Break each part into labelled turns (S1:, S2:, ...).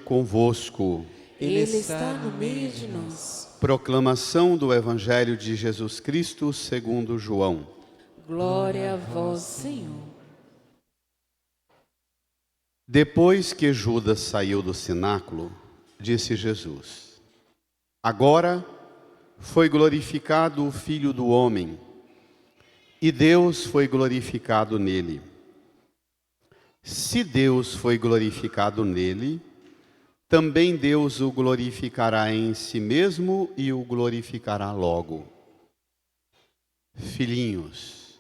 S1: Convosco.
S2: Ele está no meio de nós.
S1: Proclamação do Evangelho de Jesus Cristo segundo João.
S2: Glória a vós, Senhor.
S1: Depois que Judas saiu do cenáculo, disse Jesus: Agora foi glorificado o Filho do Homem, e Deus foi glorificado nele. Se Deus foi glorificado nele, também Deus o glorificará em si mesmo e o glorificará logo. Filhinhos,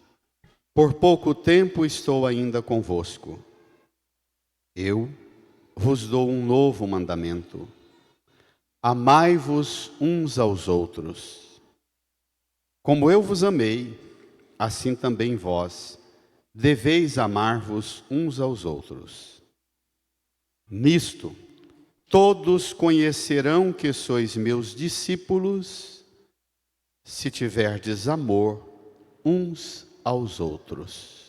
S1: por pouco tempo estou ainda convosco. Eu vos dou um novo mandamento. Amai-vos uns aos outros. Como eu vos amei, assim também vós deveis amar-vos uns aos outros. Nisto, todos conhecerão que sois meus discípulos, se tiverdes amor uns aos outros.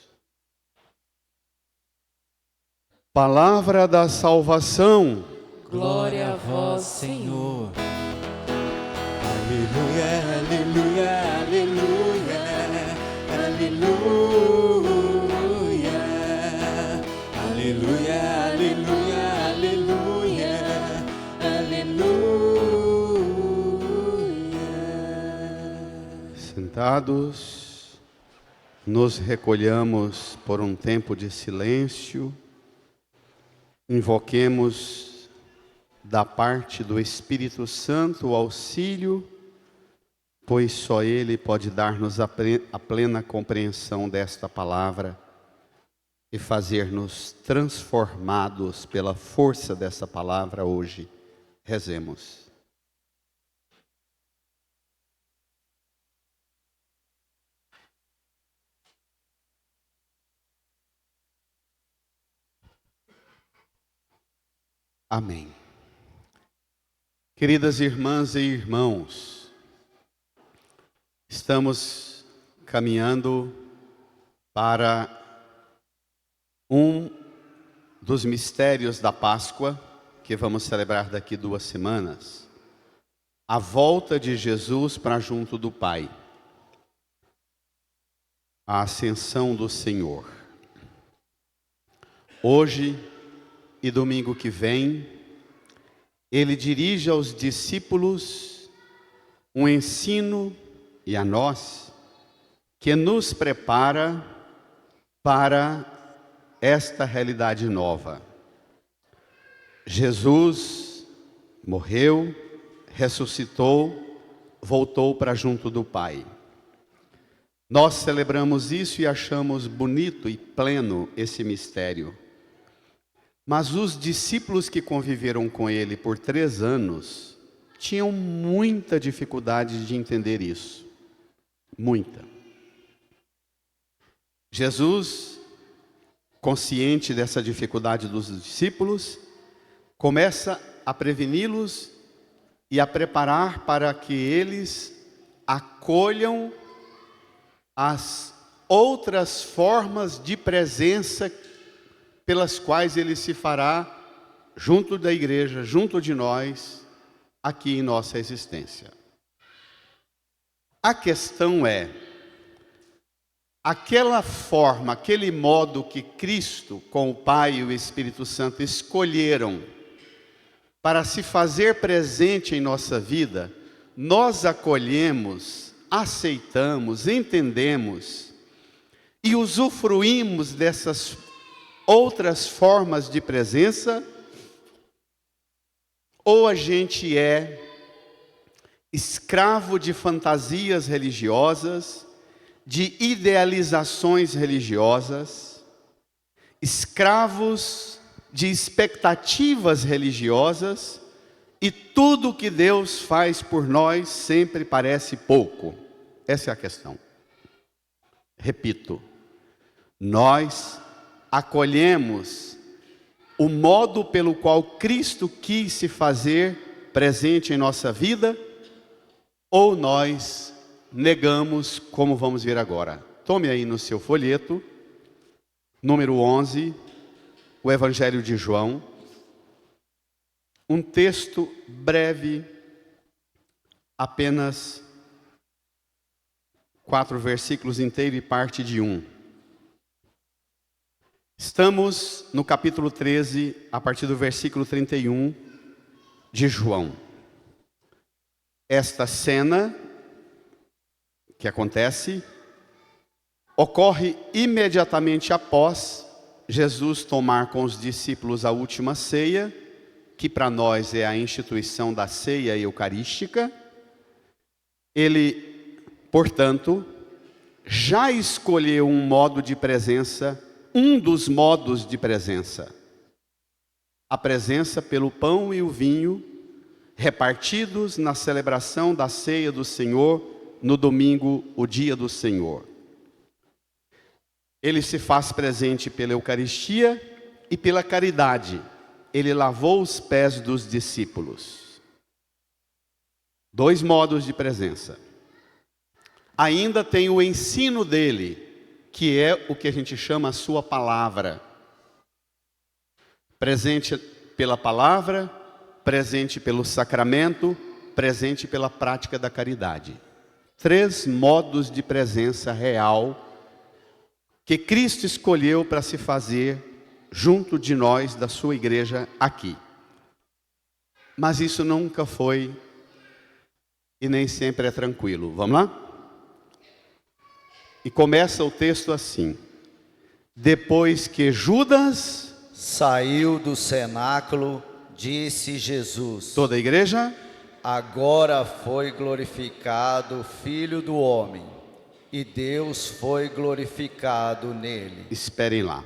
S1: Palavra da salvação.
S2: Glória a vós, Senhor.
S3: Aleluia, aleluia, aleluia, aleluia, aleluia, aleluia, aleluia, aleluia.
S1: Sentados, nos recolhamos por um tempo de silêncio, invoquemos da parte do Espírito Santo o auxílio, pois só Ele pode dar-nos a plena compreensão desta palavra e fazer-nos transformados pela força dessa palavra hoje. Rezemos. Amém. Queridas irmãs e irmãos, estamos caminhando para um dos mistérios da Páscoa, que vamos celebrar daqui 2 semanas, a volta de Jesus para junto do Pai, a ascensão do Senhor. Hoje e domingo que vem, Ele dirige aos discípulos um ensino, e a nós, que nos prepara para esta realidade nova. Jesus morreu, ressuscitou, voltou para junto do Pai. Nós celebramos isso e achamos bonito e pleno esse mistério. Mas os discípulos que conviveram com ele por 3 anos tinham muita dificuldade de entender isso. Muita. Jesus, consciente dessa dificuldade dos discípulos, começa a preveni-los e a preparar para que eles acolham as outras formas de presença pelas quais Ele se fará junto da igreja, junto de nós, aqui em nossa existência. A questão é, aquela forma, aquele modo que Cristo, com o Pai e o Espírito Santo, escolheram para se fazer presente em nossa vida, nós acolhemos, aceitamos, entendemos e usufruímos dessas outras formas de presença, ou a gente é escravo de fantasias religiosas, de idealizações religiosas, escravos de expectativas religiosas, e tudo que Deus faz por nós sempre parece pouco. Essa é a questão. Repito, nós acolhemos o modo pelo qual Cristo quis se fazer presente em nossa vida, ou nós negamos, como vamos ver agora. Tome aí no seu folheto, número 11, o Evangelho de João. um texto breve, apenas 4 versículos inteiros e parte de 1. Estamos no capítulo 13, a partir do versículo 31 de João. Esta cena que acontece ocorre imediatamente após Jesus tomar com os discípulos a última ceia, que para nós é a instituição da ceia eucarística. Ele, portanto, já escolheu um modo de presença, um dos modos de presença. A presença pelo pão e o vinho, repartidos na celebração da ceia do Senhor, no domingo, o dia do Senhor. Ele se faz presente pela Eucaristia e pela caridade. Ele lavou os pés dos discípulos. 2 modos de presença. Ainda tem o ensino dele, que é o que a gente chama a sua palavra. Presente pela palavra, presente pelo sacramento, presente pela prática da caridade. 3 modos de presença real que Cristo escolheu para se fazer junto de nós, da sua igreja aqui. Mas isso nunca foi e nem sempre é tranquilo. Vamos lá? E começa o texto assim: depois que Judas
S4: saiu do cenáculo, disse Jesus:
S1: toda a igreja,
S4: agora foi glorificado o Filho do Homem, e Deus foi glorificado nele.
S1: Esperem lá.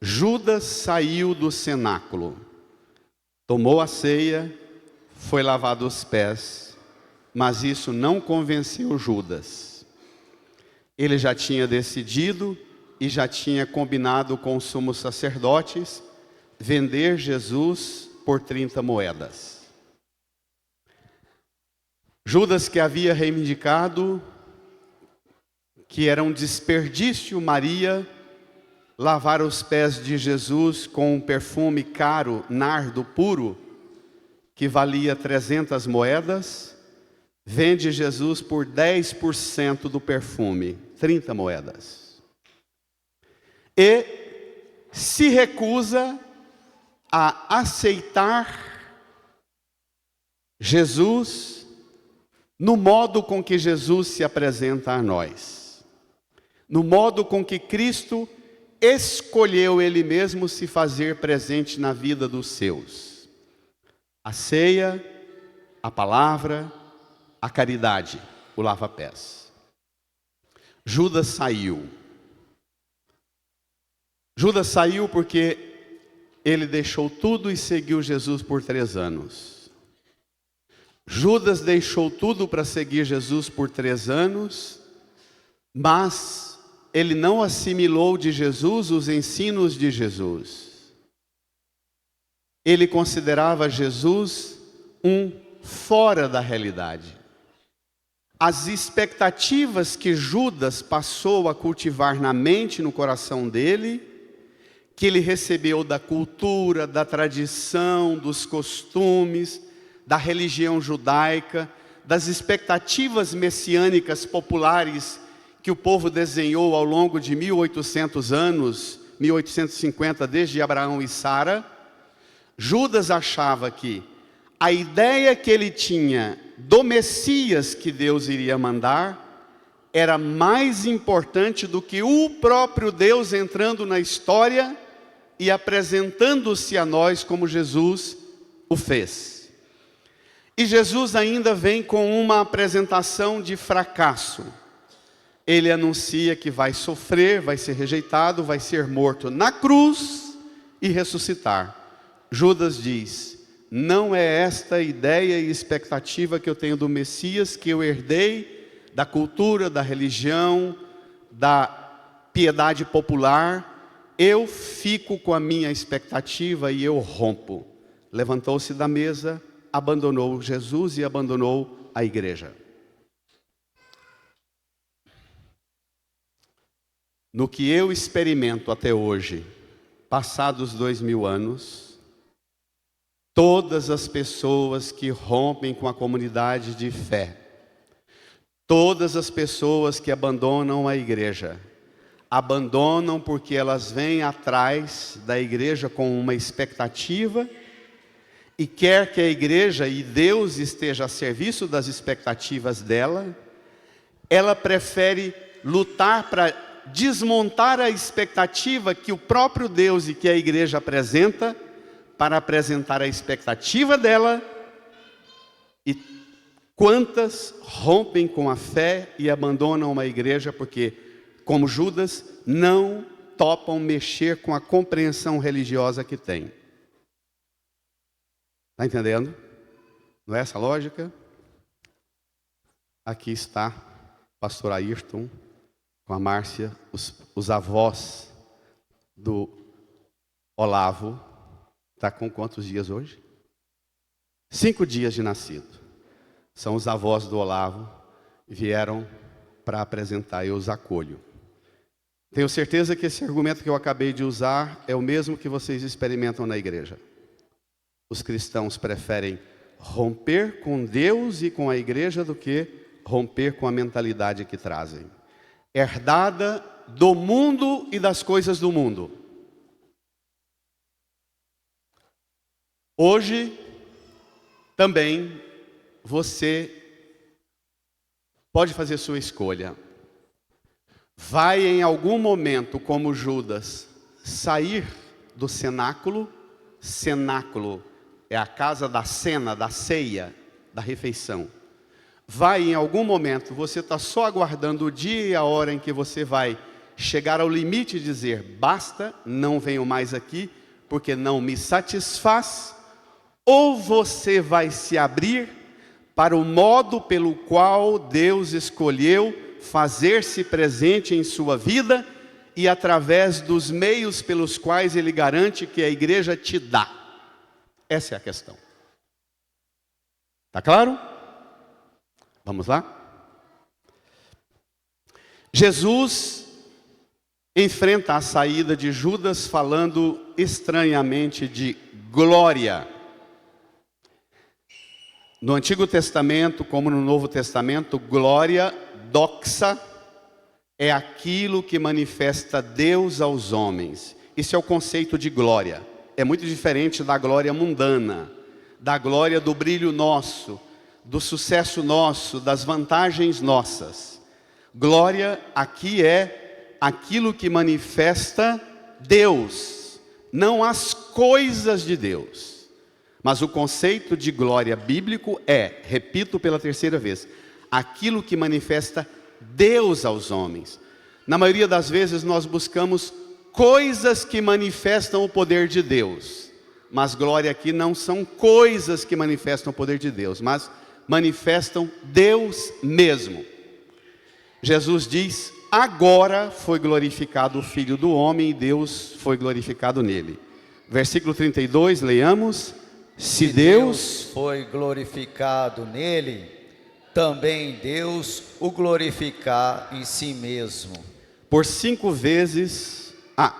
S1: Judas saiu do cenáculo, tomou a ceia, foi lavado os pés, mas isso não convenceu Judas. Ele já tinha decidido e já tinha combinado com os sumos sacerdotes vender Jesus por 30 moedas. Judas, que havia reivindicado que era um desperdício Maria lavar os pés de Jesus com um perfume caro, nardo puro, que valia 300 moedas, vende Jesus por 10% do perfume, 30 moedas. E se recusa a aceitar Jesus no modo com que Jesus se apresenta a nós, no modo com que Cristo escolheu Ele mesmo se fazer presente na vida dos seus. A ceia, a palavra, a caridade, o lava-pés. Judas saiu. Judas saiu porque ele deixou tudo e seguiu Jesus por 3 anos. Judas deixou tudo para seguir Jesus por 3 anos, mas ele não assimilou de Jesus os ensinos de Jesus. Ele considerava Jesus um fora da realidade. As expectativas que Judas passou a cultivar na mente e no coração dele, que ele recebeu da cultura, da tradição, dos costumes, da religião judaica, das expectativas messiânicas populares que o povo desenhou ao longo de 1800 anos, 1850, desde Abraão e Sara. Judas achava que a ideia que ele tinha do Messias que Deus iria mandar era mais importante do que o próprio Deus entrando na história e apresentando-se a nós como Jesus o fez. E Jesus ainda vem com uma apresentação de fracasso. Ele anuncia que vai sofrer, vai ser rejeitado, vai ser morto na cruz e ressuscitar. Judas diz: não é esta a ideia e expectativa que eu tenho do Messias, que eu herdei da cultura, da religião, da piedade popular. Eu fico com a minha expectativa e eu rompo. Levantou-se da mesa, abandonou Jesus e abandonou a igreja. No que eu experimento até hoje, passados 2000 anos, Todas as pessoas que rompem com a comunidade de fé, todas as pessoas que abandonam a igreja, abandonam porque elas vêm atrás da igreja com uma expectativa e quer que a igreja e Deus esteja a serviço das expectativas dela, ela prefere lutar para desmontar a expectativa que o próprio Deus e que a igreja apresenta, para apresentar a expectativa dela. E quantas rompem com a fé e abandonam uma igreja porque, como Judas, não topam mexer com a compreensão religiosa que tem. Está entendendo? Não é essa a lógica? Aqui está o pastor Ayrton, com a Márcia, os avós do Olavo. Está com quantos dias hoje? 5 dias de nascido. São os avós do Olavo, vieram para apresentar, eu os acolho. Tenho certeza que esse argumento que eu acabei de usar é o mesmo que vocês experimentam na igreja. Os cristãos preferem romper com Deus e com a igreja do que romper com a mentalidade que trazem, herdada do mundo e das coisas do mundo. Hoje, também, você pode fazer sua escolha. Vai em algum momento, como Judas, sair do cenáculo. Cenáculo é a casa da cena, da ceia, da refeição. Vai em algum momento, você está só aguardando o dia e a hora em que você vai chegar ao limite e dizer: basta, não venho mais aqui, porque não me satisfaz. Ou você vai se abrir para o modo pelo qual Deus escolheu fazer-se presente em sua vida e através dos meios pelos quais Ele garante que a igreja te dá. Essa é a questão. Está claro? Vamos lá? Jesus enfrenta a saída de Judas falando estranhamente de glória. No Antigo Testamento, como no Novo Testamento, glória, doxa, é aquilo que manifesta Deus aos homens. Isso é o conceito de glória. É muito diferente da glória mundana, da glória do brilho nosso, do sucesso nosso, das vantagens nossas. Glória aqui é aquilo que manifesta Deus, não as coisas de Deus. Mas o conceito de glória bíblico é, repito pela terceira vez, aquilo que manifesta Deus aos homens. Na maioria das vezes nós buscamos coisas que manifestam o poder de Deus. Mas glória aqui não são coisas que manifestam o poder de Deus, mas manifestam Deus mesmo. Jesus diz: agora foi glorificado o Filho do Homem e Deus foi glorificado nele. Versículo 32, leiamos. Se Deus
S4: foi glorificado nele, também Deus o glorificar em si mesmo.
S1: Por 5 vezes,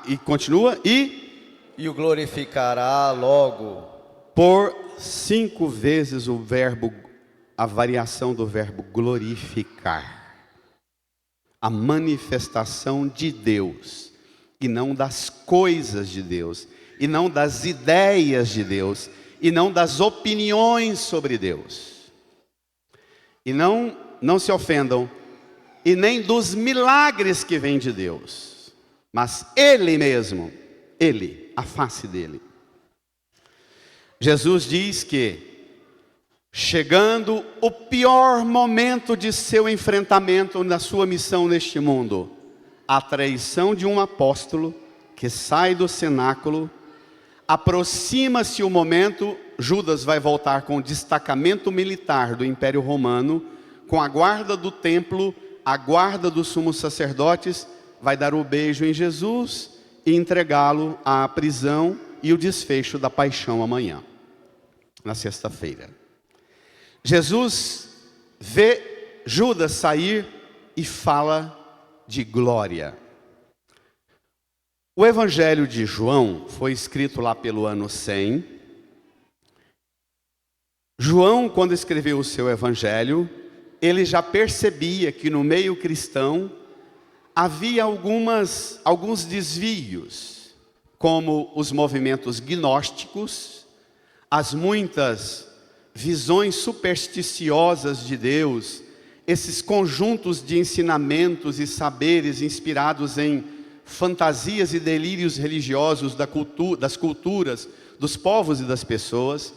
S1: e continua,
S4: e o glorificará logo.
S1: Por 5 vezes o verbo, a variação do verbo glorificar. A manifestação de Deus, e não das coisas de Deus, e não das ideias de Deus, e não das opiniões sobre Deus. E não se ofendam, e nem dos milagres que vêm de Deus, mas Ele mesmo, Ele, a face dEle. Jesus diz que, chegando o pior momento de seu enfrentamento na sua missão neste mundo, a traição de um apóstolo que sai do cenáculo, aproxima-se o momento, Judas vai voltar com o destacamento militar do Império Romano, com a guarda do templo, a guarda dos sumos sacerdotes, vai dar o beijo em Jesus e entregá-lo à prisão e o desfecho da paixão amanhã, na sexta-feira. Jesus vê Judas sair e fala de glória. O Evangelho de João foi escrito lá pelo ano 100, João, quando escreveu o seu evangelho, ele já percebia que no meio cristão havia alguns desvios, como os movimentos gnósticos, as muitas visões supersticiosas de Deus, esses conjuntos de ensinamentos e saberes inspirados em fantasias e delírios religiosos das culturas, dos povos e das pessoas.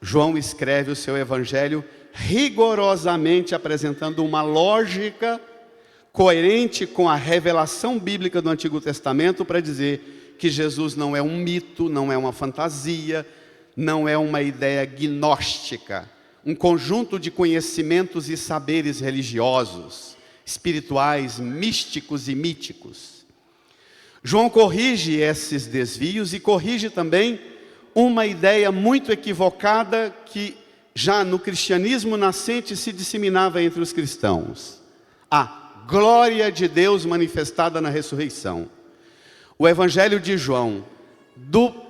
S1: João escreve o seu evangelho rigorosamente apresentando uma lógica coerente com a revelação bíblica do Antigo Testamento para dizer que Jesus não é um mito, não é uma fantasia, não é uma ideia gnóstica, um conjunto de conhecimentos e saberes religiosos, espirituais, místicos e míticos. João corrige esses desvios e corrige também uma ideia muito equivocada que já no cristianismo nascente se disseminava entre os cristãos: a glória de Deus manifestada na ressurreição. O Evangelho de João,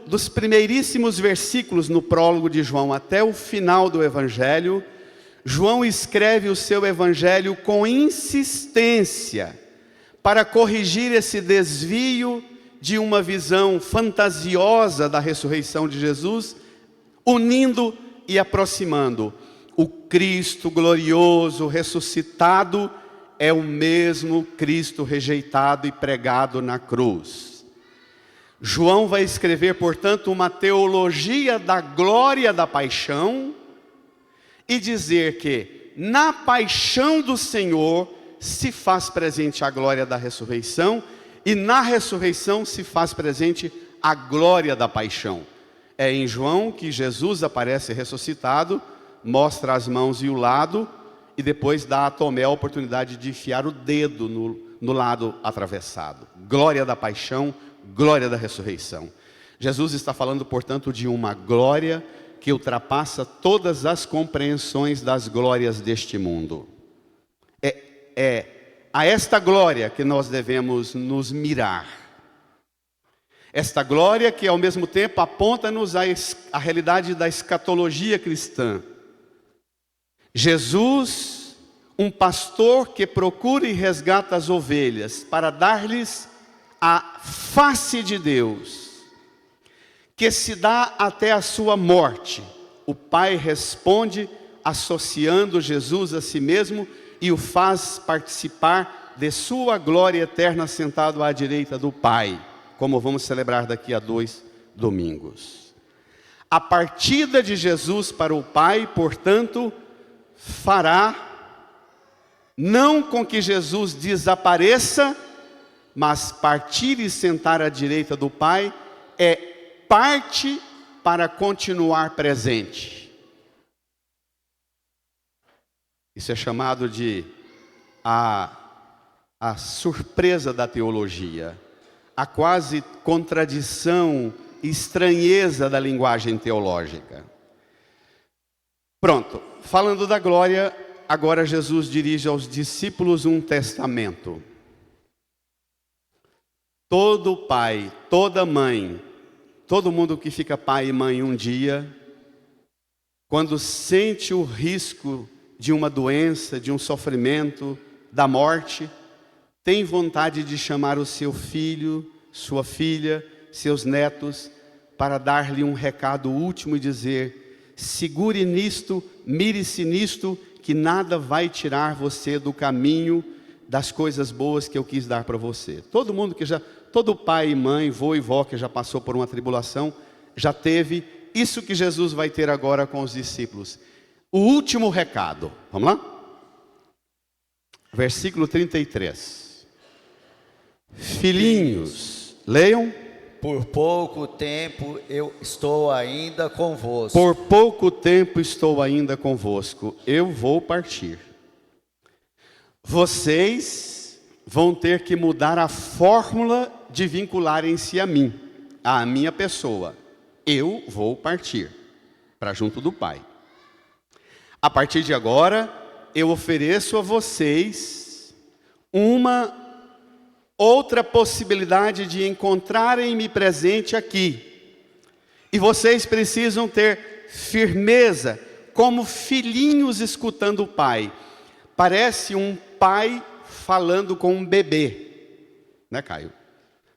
S1: dos primeiríssimos versículos no prólogo de João até o final do Evangelho, João escreve o seu Evangelho com insistência para corrigir esse desvio de uma visão fantasiosa da ressurreição de Jesus, unindo e aproximando. O Cristo glorioso ressuscitado é o mesmo Cristo rejeitado e pregado na cruz. João vai escrever, portanto, uma teologia da glória da paixão e dizer que na paixão do Senhor se faz presente a glória da ressurreição e na ressurreição se faz presente a glória da paixão. É em João que Jesus aparece ressuscitado, mostra as mãos e o lado e depois dá a Tomé a oportunidade de enfiar o dedo no lado atravessado. Glória da paixão, glória da ressurreição. Jesus está falando, portanto, de uma glória que ultrapassa todas as compreensões das glórias deste mundo. É a esta glória que nós devemos nos mirar. Esta glória que ao mesmo tempo aponta-nos à realidade da escatologia cristã. Jesus, um pastor que procura e resgata as ovelhas para dar-lhes a face de Deus, que se dá até a sua morte. O Pai responde associando Jesus a si mesmo e o faz participar de sua glória eterna sentado à direita do Pai, como vamos celebrar daqui a 2 domingos. A partida de Jesus para o Pai, portanto, fará não com que Jesus desapareça, mas partir e sentar à direita do Pai é parte para continuar presente. Isso é chamado de a surpresa da teologia, a quase contradição, estranheza da linguagem teológica. Pronto, falando da glória, agora Jesus dirige aos discípulos um testamento. Todo pai, toda mãe, todo mundo que fica pai e mãe um dia, quando sente o risco de uma doença, de um sofrimento, da morte, tem vontade de chamar o seu filho, sua filha, seus netos, para dar-lhe um recado último e dizer: segure nisto, mire-se nisto, que nada vai tirar você do caminho das coisas boas que eu quis dar para você. Todo pai e mãe, vô e vó que já passou por uma tribulação, já teve isso que Jesus vai ter agora com os discípulos. O último recado, vamos lá? Versículo 33. Filhinhos, leiam.
S4: Por pouco tempo eu estou ainda convosco.
S1: Por pouco tempo estou ainda convosco, eu vou partir. Vocês vão ter que mudar a fórmula de vincularem-se a mim, à minha pessoa. Eu vou partir para junto do Pai. A partir de agora, eu ofereço a vocês uma outra possibilidade de encontrarem-me presente aqui. E vocês precisam ter firmeza, como filhinhos escutando o pai. Parece um pai falando com um bebê, né, Caio?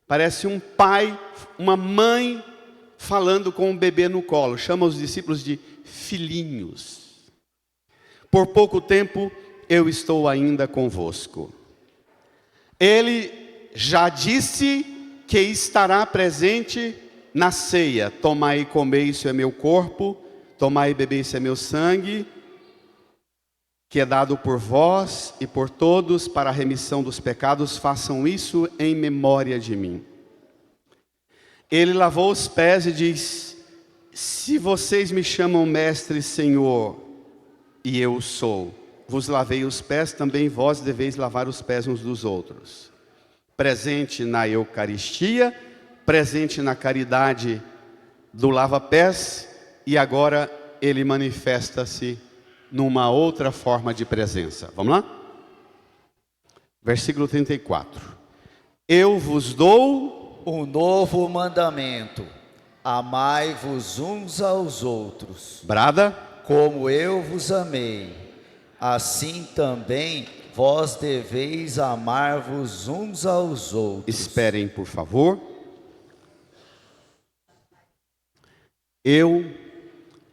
S1: Parece um pai, uma mãe falando com um bebê no colo. Chama os discípulos de filhinhos. Por pouco tempo eu estou ainda convosco. Ele já disse que estará presente na ceia. Tomai e comei, isso é meu corpo. Tomai e bebei, isso é meu sangue, que é dado por vós e por todos para a remissão dos pecados. Façam isso em memória de mim. Ele lavou os pés e diz: se vocês me chamam mestre e senhor, e eu sou, vos lavei os pés, também vós deveis lavar os pés uns dos outros. Presente na Eucaristia, presente na caridade do lava-pés, e agora ele manifesta-se numa outra forma de presença. Vamos lá? Versículo 34. Eu vos dou
S4: um novo mandamento: amai-vos uns aos outros.
S1: Brada.
S4: Como eu vos amei, assim também vós deveis amar-vos uns aos outros.
S1: Esperem, por favor. Eu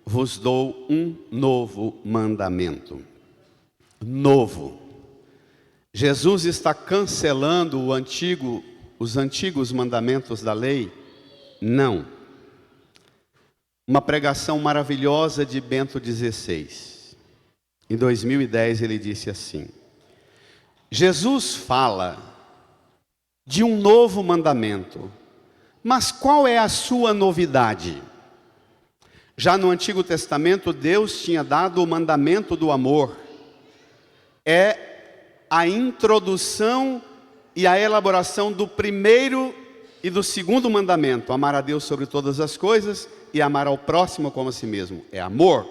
S1: vos dou um novo mandamento. Novo. Jesus está cancelando os antigos mandamentos da lei? Não. Uma pregação maravilhosa de Bento XVI. Em 2010 ele disse assim: Jesus fala de um novo mandamento, mas qual é a sua novidade? Já no Antigo Testamento, Deus tinha dado o mandamento do amor. É a introdução e a elaboração do primeiro e do segundo mandamento: amar a Deus sobre todas as coisas e amar ao próximo como a si mesmo. É amor.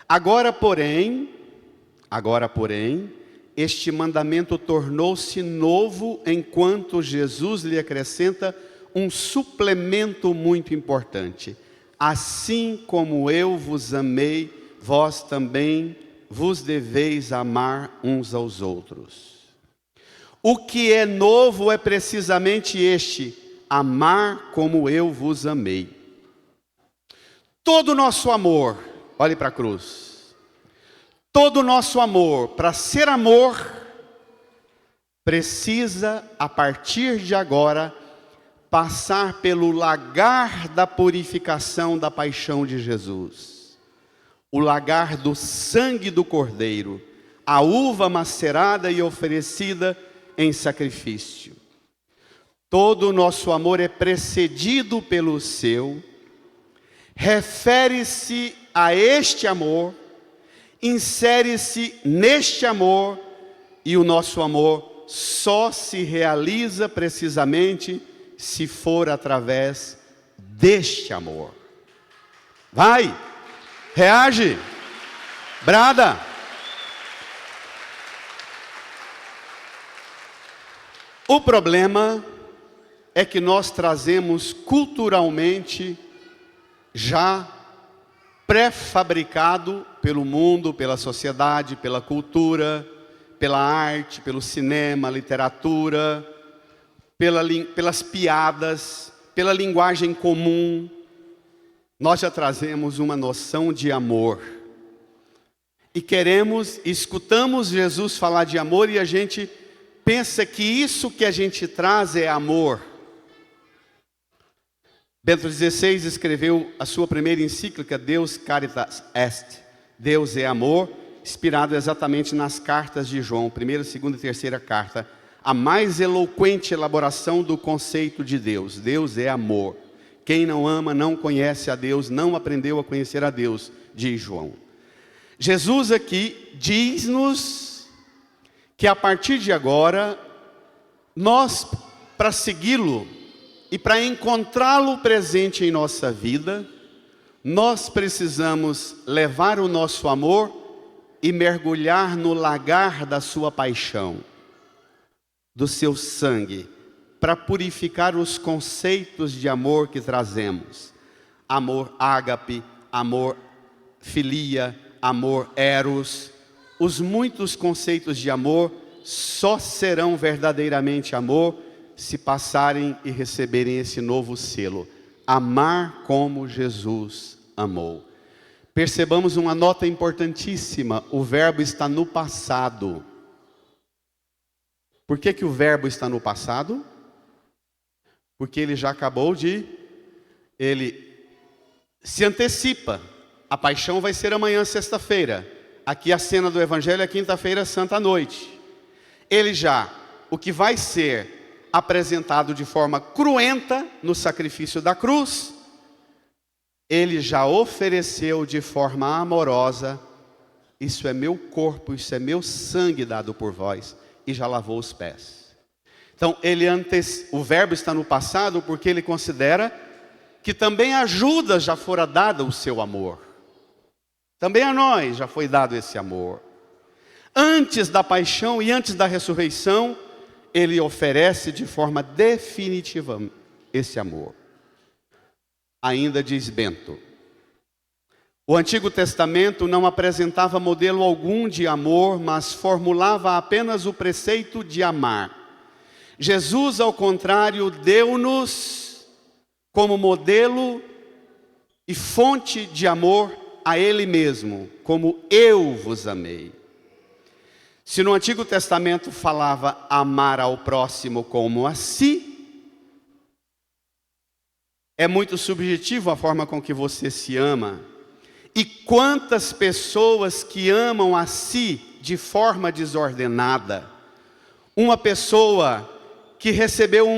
S1: Agora, porém, este mandamento tornou-se novo enquanto Jesus lhe acrescenta um suplemento muito importante. Assim como eu vos amei, vós também vos deveis amar uns aos outros. O que é novo é precisamente este: amar como eu vos amei. Todo o nosso amor, olhe para a cruz, todo o nosso amor, para ser amor, precisa, a partir de agora, passar pelo lagar da purificação da paixão de Jesus. O lagar do sangue do Cordeiro, a uva macerada e oferecida em sacrifício. Todo o nosso amor é precedido pelo seu, refere-se a este amor, insere-se neste amor, e o nosso amor só se realiza precisamente se for através deste amor. Vai, reage, brada. O problema é que nós trazemos culturalmente, já pré-fabricado pelo mundo, pela sociedade, pela cultura, pela arte, pelo cinema, literatura, pelas piadas, pela linguagem comum, nós já trazemos uma noção de amor. E escutamos Jesus falar de amor e a gente pensa que isso que a gente traz é amor. Bento XVI escreveu a sua primeira encíclica, Deus Caritas Est, Deus é amor, inspirado exatamente nas cartas de João, primeira, segunda e terceira carta, a mais eloquente elaboração do conceito de Deus. Deus é amor. Quem não ama não conhece a Deus, não aprendeu a conhecer a Deus, diz João. Jesus aqui diz-nos que a partir de agora, nós, para segui-lo e para encontrá-lo presente em nossa vida, nós precisamos levar o nosso amor e mergulhar no lagar da sua paixão, do seu sangue, para purificar os conceitos de amor que trazemos. Amor ágape, amor filia, amor eros. Os muitos conceitos de amor só serão verdadeiramente amor se passarem e receberem esse novo selo. Amar como Jesus amou. Percebamos uma nota importantíssima: o verbo está no passado. Por que o verbo está no passado? Porque ele já acabou ele se antecipa. A paixão vai ser amanhã, sexta-feira. Aqui a cena do Evangelho é quinta-feira, santa à noite. O que vai ser apresentado de forma cruenta no sacrifício da cruz, ele já ofereceu de forma amorosa: isso é meu corpo, isso é meu sangue dado por vós, e já lavou os pés. Então, o verbo está no passado porque ele considera que também a Judas já fora dado o seu amor. Também a nós já foi dado esse amor. Antes da paixão e antes da ressurreição, ele oferece de forma definitiva esse amor. Ainda diz Bento: o Antigo Testamento não apresentava modelo algum de amor, mas formulava apenas o preceito de amar. Jesus, ao contrário, deu-nos como modelo e fonte de amor a Ele mesmo, como eu vos amei. Se no Antigo Testamento falava amar ao próximo como a si, é muito subjetivo a forma com que você se ama. E quantas pessoas que amam a si de forma desordenada. Uma pessoa que recebeu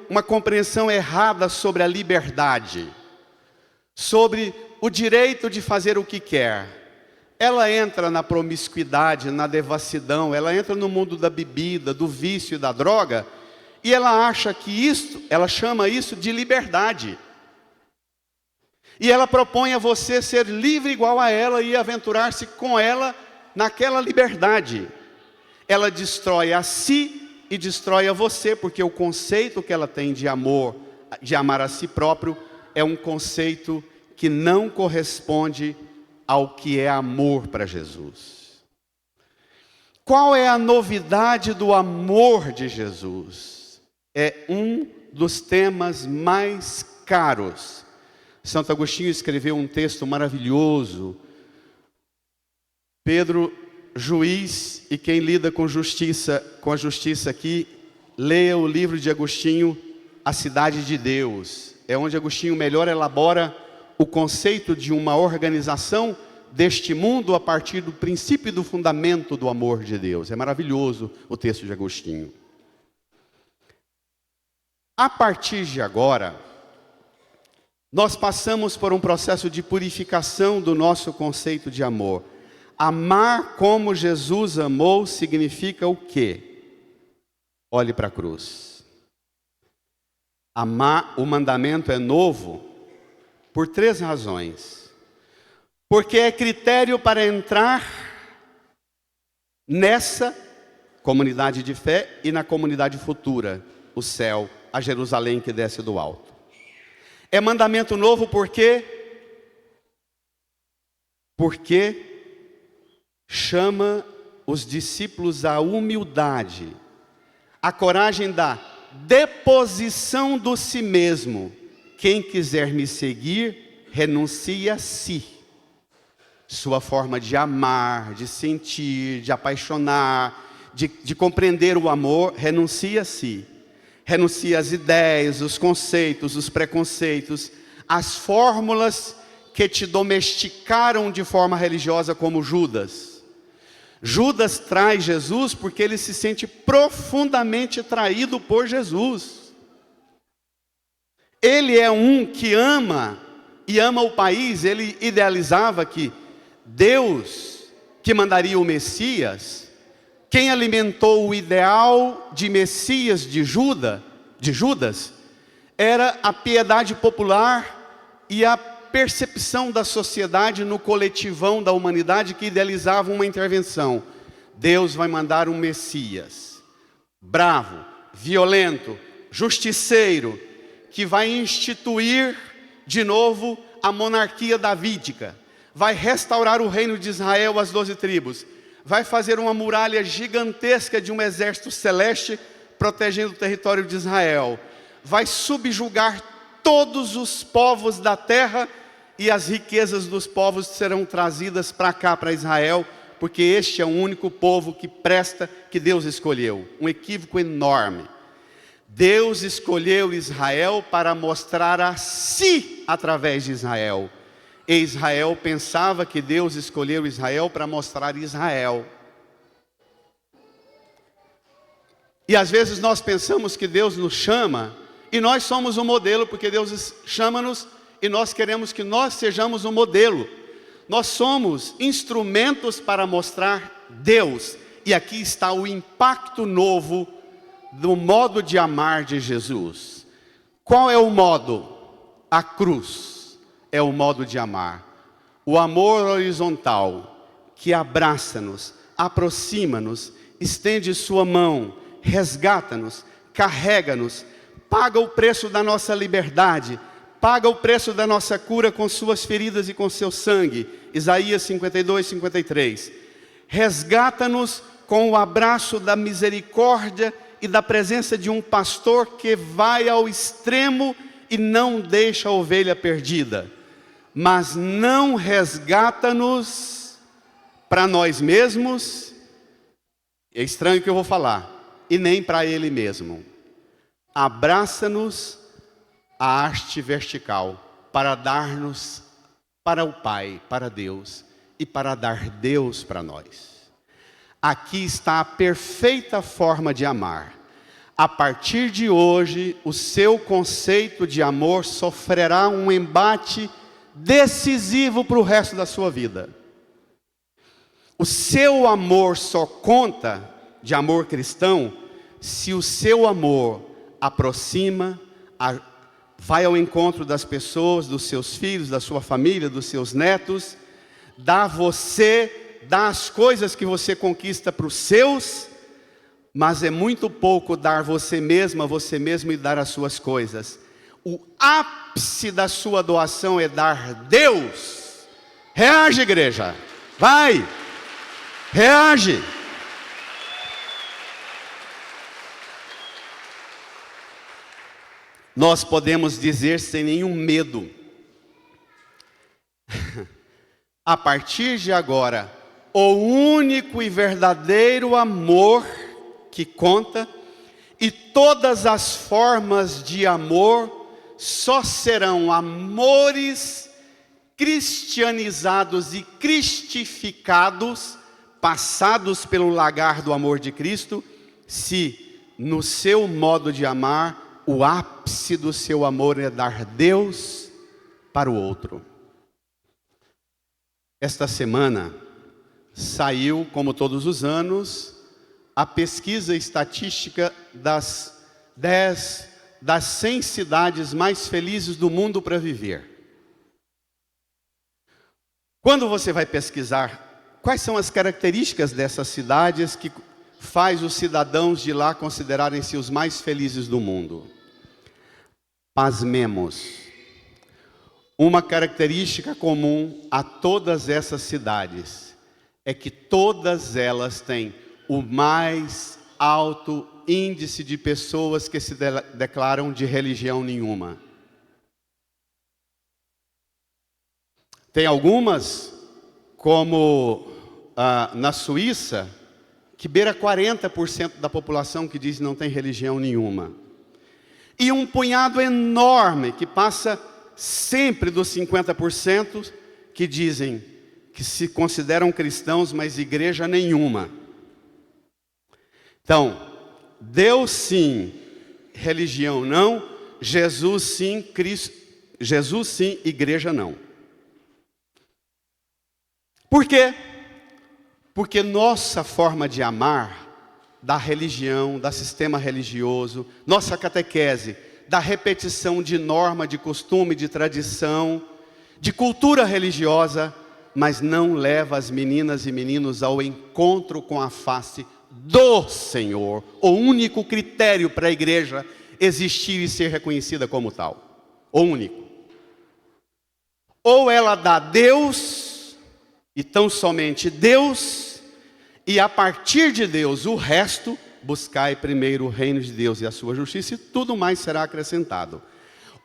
S1: uma compreensão errada sobre a liberdade, sobre o direito de fazer o que quer. Ela entra na promiscuidade, na devassidão, ela entra no mundo da bebida, do vício e da droga, e ela acha que ela chama isso de liberdade. E ela propõe a você ser livre igual a ela e aventurar-se com ela naquela liberdade. Ela destrói a si e destrói a você, porque o conceito que ela tem de amor, de amar a si próprio, é um conceito que não corresponde ao que é amor para Jesus. Qual é a novidade do amor de Jesus? É um dos temas mais caros. Santo Agostinho escreveu um texto maravilhoso. Pedro, juiz, e quem lida com a justiça aqui, leia o livro de Agostinho, A Cidade de Deus. É onde Agostinho melhor elabora o conceito de uma organização deste mundo a partir do princípio e do fundamento do amor de Deus. É maravilhoso o texto de Agostinho. A partir de agora, nós passamos por um processo de purificação do nosso conceito de amor. Amar como Jesus amou significa o quê? Olhe para a cruz. Amar, o mandamento é novo por 3 razões. Porque é critério para entrar nessa comunidade de fé e na comunidade futura, o céu, a Jerusalém que desce do alto. É mandamento novo porque chama os discípulos à humildade, a coragem da deposição do si mesmo. Quem quiser me seguir, renuncie a si. Sua forma de amar, de sentir, de apaixonar, de compreender o amor, renuncie a si. Renuncie às ideias, os conceitos, os preconceitos, as fórmulas que te domesticaram de forma religiosa como Judas. Judas trai Jesus porque ele se sente profundamente traído por Jesus. Ele é um que ama e ama o país. Ele idealizava que Deus, que mandaria o Messias, quem alimentou o ideal de Messias de Judas, era a piedade popular e a percepção da sociedade no coletivão da humanidade que idealizava uma intervenção. Deus vai mandar um Messias, bravo, violento, justiceiro, que vai instituir de novo a monarquia davídica, vai restaurar o reino de Israel, as 12 tribos, vai fazer uma muralha gigantesca de um exército celeste protegendo o território de Israel, vai subjugar todos os povos da terra e as riquezas dos povos serão trazidas para cá, para Israel, porque este é o único povo que presta, que Deus escolheu. Um equívoco enorme. Deus escolheu Israel para mostrar a si através de Israel. E Israel pensava que Deus escolheu Israel para mostrar Israel. E às vezes nós pensamos que Deus nos chama, e nós somos o modelo, porque Deus chama-nos, e nós queremos que nós sejamos o modelo. Nós somos instrumentos para mostrar Deus. E aqui está o impacto novo do modo de amar de Jesus. Qual é o modo? A cruz é o modo de amar. O amor horizontal, que abraça-nos, aproxima-nos, estende sua mão, resgata-nos, carrega-nos, paga o preço da nossa liberdade, paga o preço da nossa cura com suas feridas e com seu sangue. Isaías 52, 53. Resgata-nos com o abraço da misericórdia e da presença de um pastor que vai ao extremo e não deixa a ovelha perdida. Mas não resgata-nos para nós mesmos, é estranho o que eu vou falar, e nem para Ele mesmo. Abraça-nos a haste vertical para dar-nos para o Pai, para Deus, e para dar Deus para nós. Aqui está a perfeita forma de amar. A partir de hoje, o seu conceito de amor sofrerá um embate decisivo para o resto da sua vida. O seu amor só conta, de amor cristão, se o seu amor aproxima, vai ao encontro das pessoas, dos seus filhos, da sua família, dos seus netos, dá as coisas que você conquista para os seus, mas é muito pouco dar você mesmo e dar as suas coisas. O ápice da sua doação é dar Deus. Reage, igreja, vai, reage. Nós podemos dizer sem nenhum medo, a partir de agora, o único e verdadeiro amor que conta, e todas as formas de amor só serão amores cristianizados e cristificados, passados pelo lagar do amor de Cristo, se no seu modo de amar, o ápice do seu amor é dar Deus para o outro. Esta semana saiu, como todos os anos, a pesquisa estatística das 100 cidades mais felizes do mundo para viver. Quando você vai pesquisar quais são as características dessas cidades que faz os cidadãos de lá considerarem-se os mais felizes do mundo, pasmemos, uma característica comum a todas essas cidades é que todas elas têm o mais alto índice de pessoas que se declaram de religião nenhuma. Tem algumas, como na Suíça, que beira 40% da população que diz que não tem religião nenhuma. E um punhado enorme, que passa sempre dos 50%, que dizem que se consideram cristãos, mas igreja nenhuma. Então, Deus sim, religião não, Jesus sim, igreja não. Por quê? Porque nossa forma de amar, da religião, do sistema religioso, nossa catequese, da repetição de norma, de costume, de tradição, de cultura religiosa, mas não leva as meninas e meninos ao encontro com a face do Senhor, o único critério para a igreja existir e ser reconhecida como tal, o único. Ou ela dá Deus, e tão somente Deus, e a partir de Deus o resto, buscai primeiro o reino de Deus e a sua justiça, e tudo mais será acrescentado.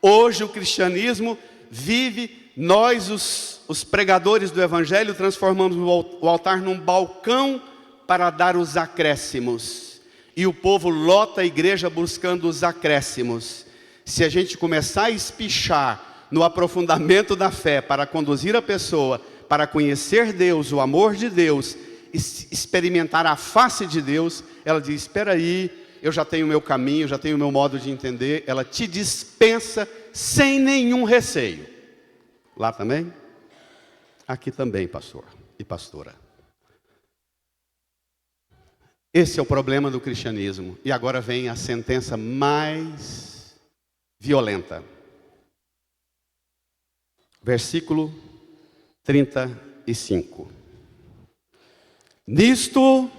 S1: Hoje o cristianismo vive, nós os pregadores do evangelho transformamos o altar num balcão para dar os acréscimos, e o povo lota a igreja buscando os acréscimos. Se a gente começar a espichar no aprofundamento da fé para conduzir a pessoa para conhecer Deus, o amor de Deus, experimentar a face de Deus, ela diz: espera aí, eu já tenho o meu caminho, eu já tenho o meu modo de entender. Ela te dispensa sem nenhum receio. Lá também? Aqui também, pastor e pastora. Esse é o problema do cristianismo. E agora vem a sentença mais violenta. Versículo 35. Nisto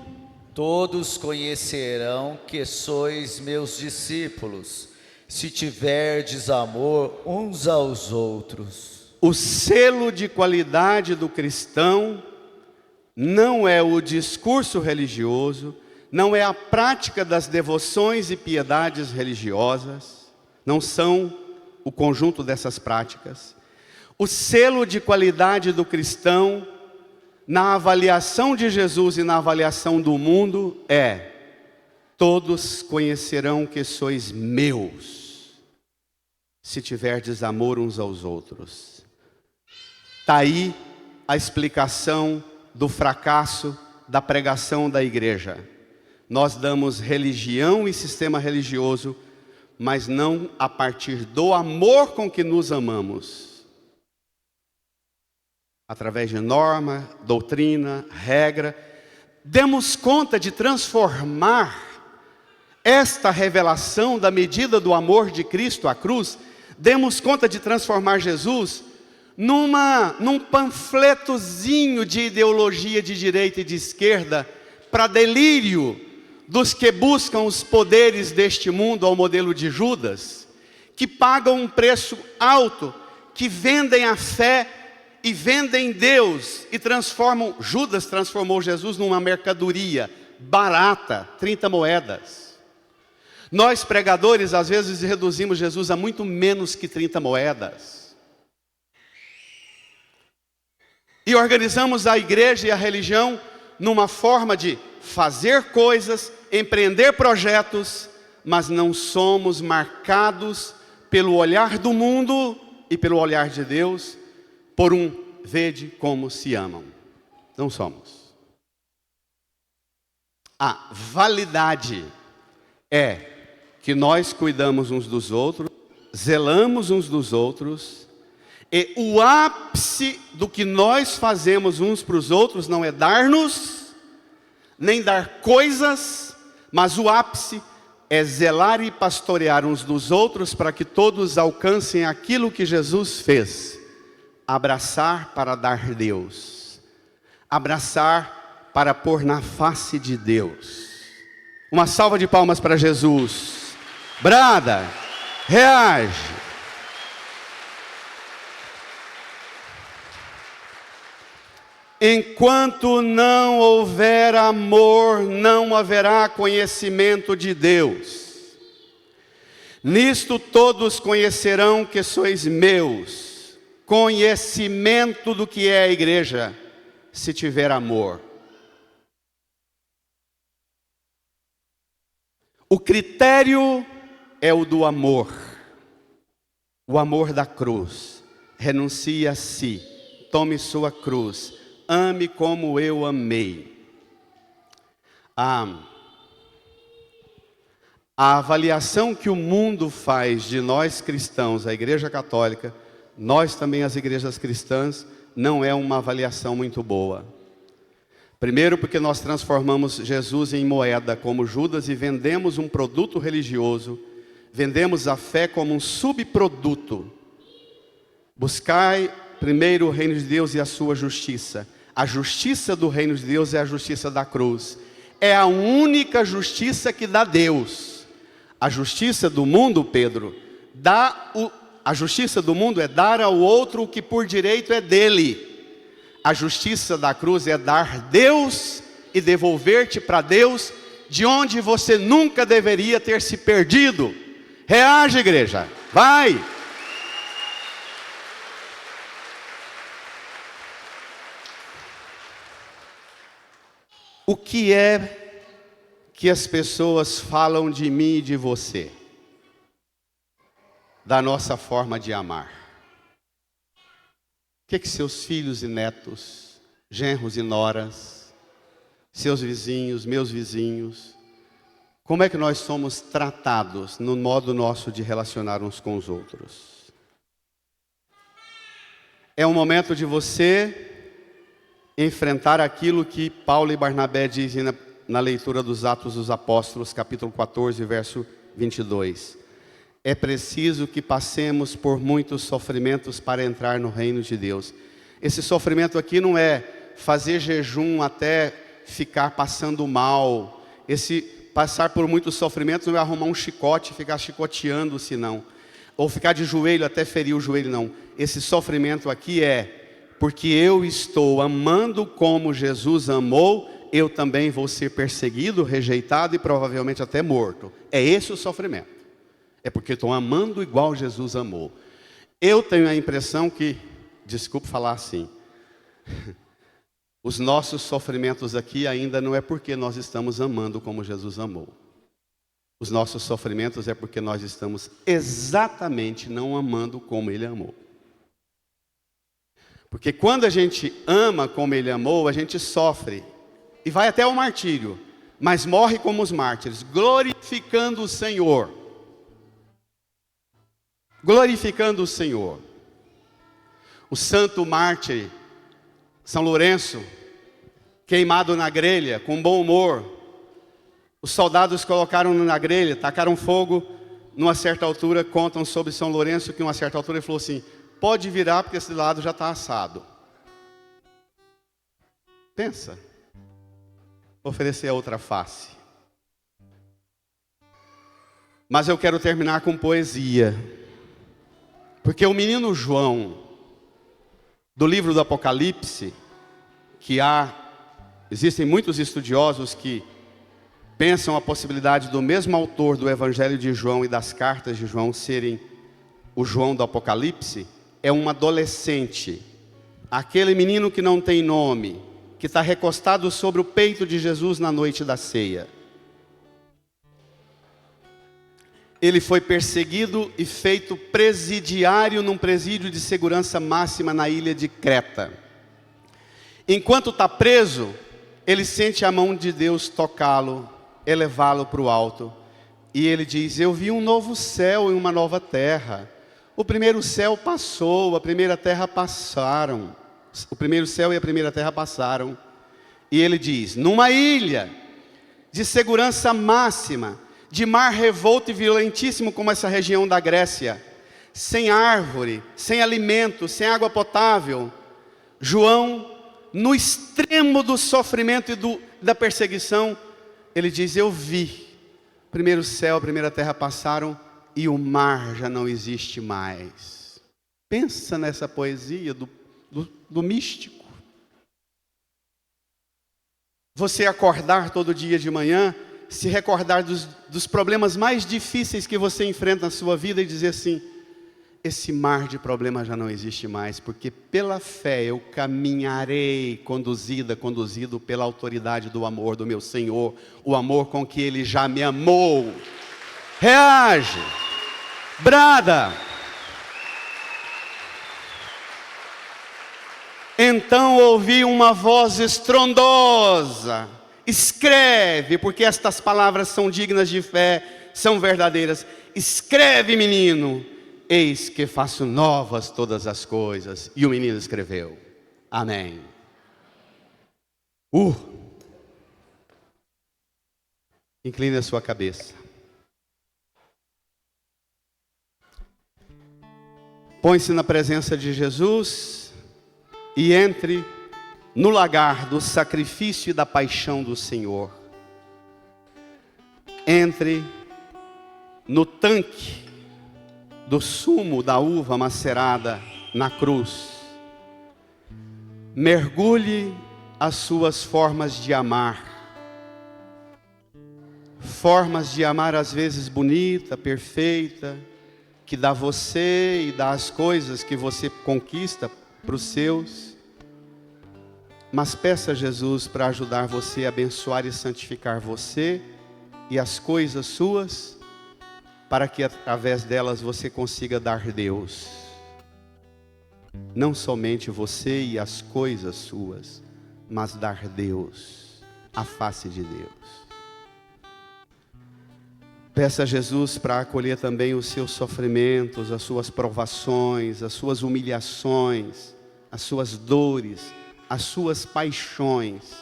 S4: todos conhecerão que sois meus discípulos, se tiverdes amor uns aos outros.
S1: O selo de qualidade do cristão não é o discurso religioso, não é a prática das devoções e piedades religiosas, não são o conjunto dessas práticas. O selo de qualidade do cristão, na avaliação de Jesus e na avaliação do mundo, é: todos conhecerão que sois meus, se tiverdes amor uns aos outros. Está aí a explicação do fracasso da pregação da igreja. Nós damos religião e sistema religioso, mas não a partir do amor com que nos amamos. Através de norma, doutrina, regra, demos conta de transformar esta revelação da medida do amor de Cristo à cruz, demos conta de transformar Jesus num panfletozinho de ideologia de direita e de esquerda, para delírio dos que buscam os poderes deste mundo ao modelo de Judas, que pagam um preço alto, que vendem a fé e vendem Deus e transformam. Judas transformou Jesus numa mercadoria barata, 30 moedas. Nós pregadores às vezes reduzimos Jesus a muito menos que 30 moedas. E organizamos a igreja e a religião numa forma de fazer coisas, empreender projetos, mas não somos marcados pelo olhar do mundo e pelo olhar de Deus, por um vede como se amam. Não somos. A validade é que nós cuidamos uns dos outros, zelamos uns dos outros, e o ápice do que nós fazemos uns para os outros não é dar-nos, nem dar coisas, mas o ápice é zelar e pastorear uns dos outros para que todos alcancem aquilo que Jesus fez. Abraçar para dar Deus, abraçar para pôr na face de Deus. Uma salva de palmas para Jesus. Brada, reage. Enquanto não houver amor, não haverá conhecimento de Deus. Nisto todos conhecerão que sois meus. Conhecimento do que é a igreja, se tiver amor. O critério é o do amor. O amor da cruz. Renuncie a si, tome sua cruz, ame como eu amei. A avaliação que o mundo faz de nós cristãos, a Igreja Católica, nós também as igrejas cristãs, não é uma avaliação muito boa. Primeiro porque nós transformamos Jesus em moeda como Judas e vendemos um produto religioso, vendemos a fé como um subproduto. Buscai primeiro o reino de Deus e a sua justiça. A justiça do reino de Deus é a justiça da cruz. É a única justiça que dá Deus. A justiça do mundo, Pedro, a justiça do mundo é dar ao outro o que por direito é dele. a justiça da cruz é dar Deus e devolver-te para Deus, de onde você nunca deveria ter se perdido. Reage, igreja, vai! O que é que as pessoas falam de mim e de você? Da nossa forma de amar. O que seus filhos e netos, genros e noras, seus vizinhos, meus vizinhos, como é que nós somos tratados no modo nosso de relacionar uns com os outros? É um momento de você enfrentar aquilo que Paulo e Barnabé dizem na leitura dos Atos dos Apóstolos, capítulo 14, verso 22. É preciso que passemos por muitos sofrimentos para entrar no reino de Deus. Esse sofrimento aqui não é fazer jejum até ficar passando mal. Esse passar por muitos sofrimentos não é arrumar um chicote e ficar chicoteando-se, não. Ou ficar de joelho até ferir o joelho, não. Esse sofrimento aqui é porque eu estou amando como Jesus amou, eu também vou ser perseguido, rejeitado e provavelmente até morto. É esse o sofrimento. É porque estou amando igual Jesus amou. Eu tenho a impressão que, desculpe falar assim, os nossos sofrimentos aqui ainda não é porque nós estamos amando como Jesus amou. Os nossos sofrimentos é porque nós estamos exatamente não amando como Ele amou. Porque quando a gente ama como Ele amou, a gente sofre e vai até o martírio, mas morre como os mártires, glorificando o Senhor. Glorificando o Senhor. O santo mártir São Lourenço, queimado na grelha, com bom humor. Os soldados colocaram na grelha, tacaram fogo. Numa certa altura, contam sobre São Lourenço que, numa certa altura, ele falou assim: pode virar porque esse lado já está assado. Pensa. Oferecer a outra face. Mas eu quero terminar com poesia. Porque o menino João, do livro do Apocalipse, existem muitos estudiosos que pensam a possibilidade do mesmo autor do Evangelho de João e das cartas de João serem o João do Apocalipse, é um adolescente, aquele menino que não tem nome, que está recostado sobre o peito de Jesus na noite da ceia. Ele foi perseguido e feito presidiário num presídio de segurança máxima na ilha de Creta. Enquanto está preso, ele sente a mão de Deus tocá-lo, elevá-lo para o alto. E ele diz: eu vi um novo céu e uma nova terra. O primeiro céu passou, a primeira terra passaram. O primeiro céu e a primeira terra passaram. E ele diz: numa ilha de segurança máxima, de mar revolto e violentíssimo como essa região da Grécia, sem árvore, sem alimento, sem água potável, João, no extremo do sofrimento e da perseguição, ele diz: eu vi, o primeiro céu, a primeira terra passaram e o mar já não existe mais. Pensa nessa poesia do místico. Você acordar todo dia de manhã, se recordar dos problemas mais difíceis que você enfrenta na sua vida e dizer assim: esse mar de problemas já não existe mais, porque pela fé eu caminharei conduzido pela autoridade do amor do meu Senhor, o amor com que Ele já me amou. Reage, brada. Então ouvi uma voz estrondosa: escreve, porque estas palavras são dignas de fé, são verdadeiras. Escreve, menino, eis que faço novas todas as coisas. E o menino escreveu. Amém. Incline a sua cabeça. Põe-se na presença de Jesus e entre no lagar do sacrifício e da paixão do Senhor. Entre no tanque do sumo da uva macerada na cruz. Mergulhe as suas formas de amar. Formas de amar às vezes bonita, perfeita, que dá você e dá as coisas que você conquista para os seus. Mas peça a Jesus para ajudar você a abençoar e santificar você e as coisas suas, para que através delas você consiga dar Deus. Não somente você e as coisas suas, mas dar Deus, a face de Deus. Peça a Jesus para acolher também os seus sofrimentos, as suas provações, as suas humilhações, as suas dores, as suas paixões.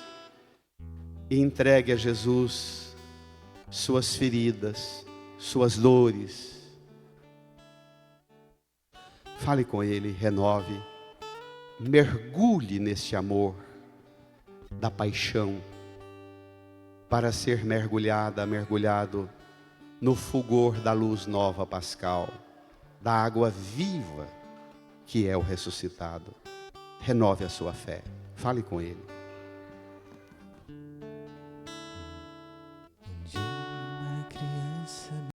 S1: E entregue a Jesus suas feridas, suas dores. Fale com Ele, renove, mergulhe neste amor da paixão, para ser mergulhado no fulgor da luz nova pascal, da água viva que é o ressuscitado. Renove a sua fé, fale com Ele.